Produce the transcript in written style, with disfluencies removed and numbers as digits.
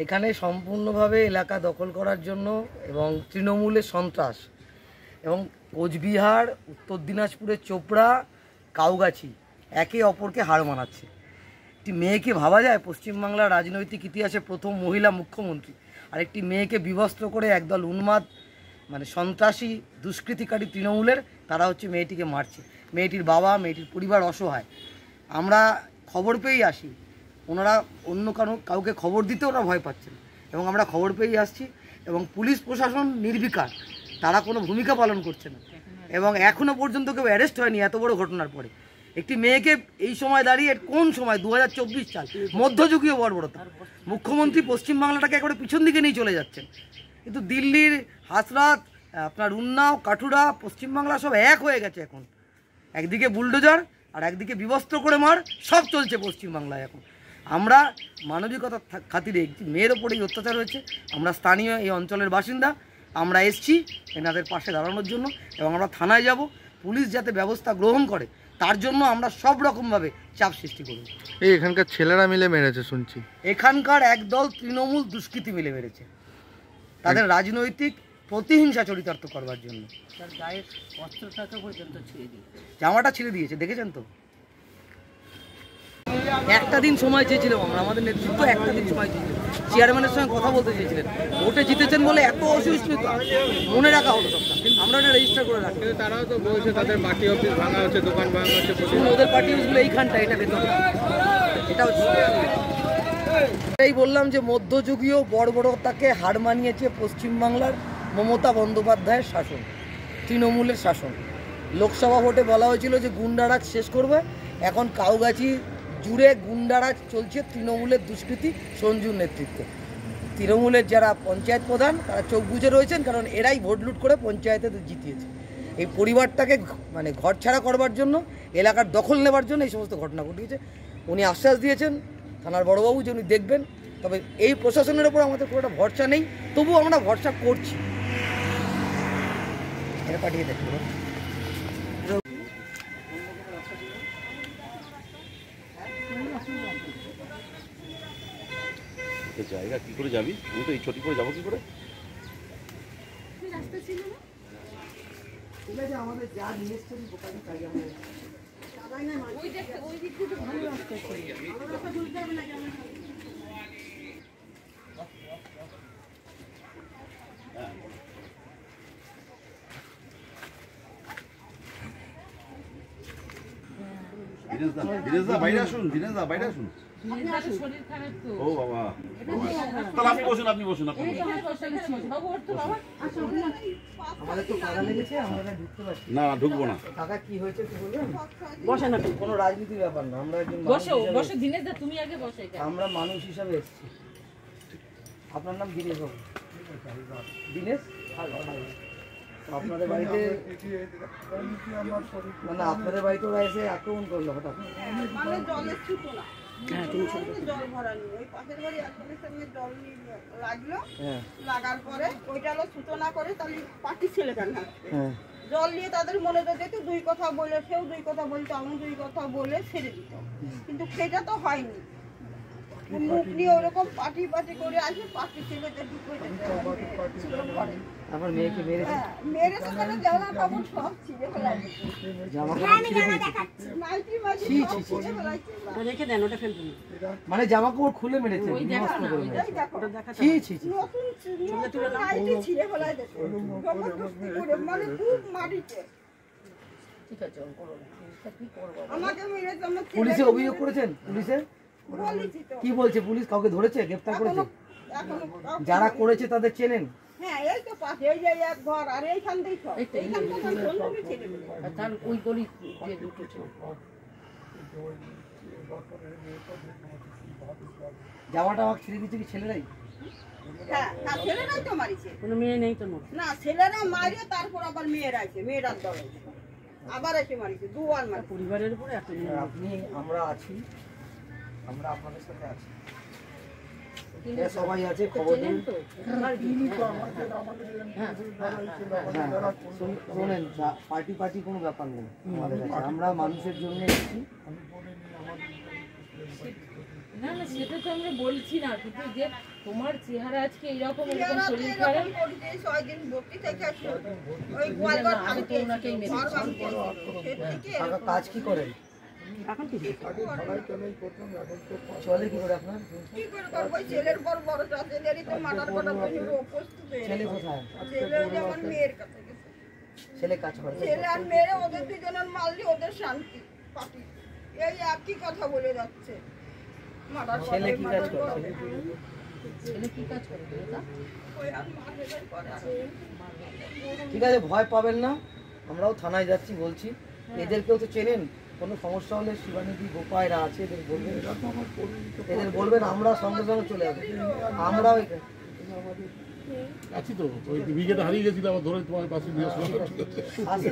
এখানে সম্পূর্ণভাবে এলাকা দখল করার জন্য এবং তৃণমূলের সন্ত্রাস এবং কোচবিহার, উত্তর দিনাজপুরের চোপড়া, কাউগাছি একে অপরকে হার মানাচ্ছে। একটি মেয়েকে ভাবা যায় পশ্চিমবাংলার রাজনৈতিক ইতিহাসে প্রথম মহিলা মুখ্যমন্ত্রী, আর একটি মেয়েকে বিবস্ত্র করে একদল উন্মাদ সন্ত্রাসী দুষ্কৃতিকারী তৃণমূলের তারা হচ্ছে মেয়েটিকে মারছে। মেয়েটির বাবা, মেয়েটির পরিবার অসহায়। আমরা খবর পেয়েই আসি, ওনারা অন্য কাউকে খবর দিতে ওরা ভয় পাচ্ছেন, এবং আমরা খবর পেয়েই আসছি এবং পুলিশ প্রশাসন নির্বিকার, তারা কোনো ভূমিকা পালন করছে না এবং এখনও পর্যন্ত কেউ অ্যারেস্ট হয়নি এত বড় ঘটনার পরে। একটি মেয়েকে এই সময় দাঁড়িয়ে, কোন সময় 2024 সাল, মধ্যযুগীয় বর্বরতা, মুখ্যমন্ত্রী পশ্চিমবাংলাটাকে একবারে পিছন দিকে নিয়ে চলে যাচ্ছেন। কিন্তু দিল্লির হাসরাত, আপনার উন্নাও, কাঠুরা, পশ্চিমবাংলা সব এক হয়ে গেছে এখন। একদিকে বুলডোজার আর একদিকে বিবস্ত্র করে মার, সব চলছে পশ্চিমবাংলায় এখন। আমরা মানবিকতার খাতিরে, একটি মেয়ের ওপরেই অত্যাচার হয়েছে, আমরা স্থানীয় এই অঞ্চলের বাসিন্দা, আমরা এসছি এনাদের পাশে দাঁড়ানোর জন্য এবং আমরা থানায় যাব, পুলিশ যাতে ব্যবস্থা গ্রহণ করে তার জন্য আমরা সব রকমভাবে চাপ সৃষ্টি করব। এই এখানকার ছেলেরা মিলে মেরেছে শুনছি। এখানকার একদল তৃণমূল দুষ্কৃতী মিলে মেরেছে, তাদের রাজনৈতিক প্রতিহিংসা চরিতার্থ করবার জন্য। তার গায়ের অস্ত্রটাকে পর্যন্ত ছিঁড়ে দিয়েছে, জামাটা ছিঁড়ে দিয়েছে, দেখেছেন তো। একটা দিন সময় চেয়েছিলাম আমরা, আমাদের নেতৃত্ব একটা দিন সময় চেয়েছিল, চেয়ারম্যানের সঙ্গে কথা বলতে চেয়েছিলেন, ভোটে জিতেছেন বলে এত অসুস্থতা মনে রাখা হলো সবটা, আমরা এটা রেজিস্টার করে রাখি। তারাও তো বলছে তাদের পার্টি অফিস ভাঙা হচ্ছে, দোকান ভাঙা হচ্ছে, ওদের পার্টি অফিসগুলো এইখানটা, এটা ভেতর, এটা হচ্ছে। এটাই বললাম যে মধ্যযুগীয় বর্বরতাকে হার মানিয়েছে পশ্চিমবাংলার মমতা বন্দ্যোপাধ্যায়ের শাসন, তৃণমূলের শাসন। লোকসভা ভোটে বলা হয়েছিল যে গুন্ডারাজ শেষ করবে, এখন কাউগাছি জুড়ে গুন্ডারাজ চলছে তৃণমূলের দুষ্কৃতী সঞ্জুর নেতৃত্বে। তৃণমূলের যারা পঞ্চায়েত প্রধান তারা চোখ বুজে রয়েছেন, কারণ এরাই ভোট লুট করে পঞ্চায়েতে জিতিয়েছে। এই পরিবারটাকে ঘর ছাড়া করবার জন্য, এলাকার দখল নেবার জন্য এই সমস্ত ঘটনা ঘটিয়েছে। উনি আশ্বাস দিয়েছেন থানার বড়বাবু যে উনি দেখবেন, তবে এই প্রশাসনের ওপর আমাদের কোনো একটা ভরসা নেই, তবুও আমরা ভরসা করছি। এটা পাঠিয়ে দেখবো। জায়গা কি করে যাবি? আমি তো এই ছুটি করে যাবো কি করে? আমাদের যা নিয়ে এসছেন দোকানে তাই আমরা দিনেশদা বাইরে আসুন, দিনেশদা বাইরে আসুন। ও বাবা, তাহলে আপনি বসুন, আপনি বসুন, আপনি আমাদের তো কাদা লেগেছে, আমরা ঢুকতে পারছি না, ঢুকবো না। কাকা কি হয়েছে একটু বলবেন? বসে না, কোনো রাজনীতির ব্যাপার না, আমরা একজন বসো দিনেশদা, তুমি আগে বসো। আমরা মানুষ হিসাবে এসেছি। আপনার নাম দিনেশ বাবু? দিনেশ, আপনাদের বাড়িতে মানে আপনাদের বাড়িতে ওরা এসে আক্রমণ করলো হঠাৎ? লাগার পরে ওইটা সূচনা করে তাহলে পার্টির ছেলেটার না জল নিয়ে তাদের মনে যেত, দুই কথা বলে, সেও দুই কথা বলতো, আমি দুই কথা বলে ছেড়ে দিত, কিন্তু সেটা তো হয়নি। মুখ নিয়ে ওরকম পার্টি করে আসে, পার্টি ছেলেদের আমার মেয়েকে মেরেছে, মেরেছে তাহলে জামা কাপড় সব ছিঁড়ে ফেলাইছে, মানে জামা কাপড় খুলে মেরেছে, পুলিশে অভিযোগ করেছেন? পুলিশে কি বলছে? পুলিশ কাউকে ধরেছে, গ্রেফতার করেছে? যারা করেছে তাদের চেনেন? হ্যাঁ, এই তো পাশে, এই যে এক ঘর, আর এইখান থেকে ওই গলি দুটো ছিল। জামাটা আমাকে ছিঁড়ে দিচ্ছে কি ছেলেরাই? হ্যাঁ, ছেলেরাই তো মারিছে, কোনো মেয়ে নেই তো না, ছেলেরা মারিয়ে তারপর আবার মেয়েরা আছে, মেয়েরার দল আবার এসে মারিছে, দুবার মার। পরিবারের উপরে এত আপনি, আমরা আছি, আমরা আপনাদের সাথে আছি, সবাই আছে, খবর দিন। শোনেন, পার্টি কোনো ব্যাপার নেই আমাদের কাছে, আমরা মানুষের জন্য এসেছি। না না সেটা তো আমরা বলছি না, কিন্তু যে তোমার চেহারা আজকে এইরকম এরকম চেহারা তো শরীর এরকম খারাপ, করে দিয়ে 6 দিন ভর্তি থেকে আসলো। ওই গোয়ালঘর আমি তো ওনাকেই ভাঙতে মেরেছি। ঘর ভাঙতে সে থেকে কাকা কাজ কি করেন? চলে কি করে আপনার? কি করে করবো? ছেলের পর বড় ছেলেরই তো মার্ডার করা পর্যন্ত উপস্থিত হয়ে ছেলে গেছে। কোথায়? ছেলে ওই যে আমার মেয়ের কাছে গেছে। ছেলে কাজ করে। ছেলে আর মেয়ে ওদের দুজনের মারলে ওদের শান্তি পার্টি এই একই কথা বলে যাচ্ছে। মার্ডার ছেলে কি কাজ করে? ছেলে কি কাজ করে দাদা? ওই আর মার্ডার করে। ঠিক আছে, ভয় পাবেন না, আমরাও থানায় যাচ্ছি বলছি। এদেরকেও তো চেনেন, কোনো সমস্যা হলে শিবানীদি গোপায়রা আছে, এদের বলবেন, আমরা সঙ্গে সঙ্গে চলে যাবো। আমরাও আছি তো, ওই ব্রিগেডে হারিয়ে গেছিল, আবার ধরে তোমার পাশে নিয়ে আসলাম। আসি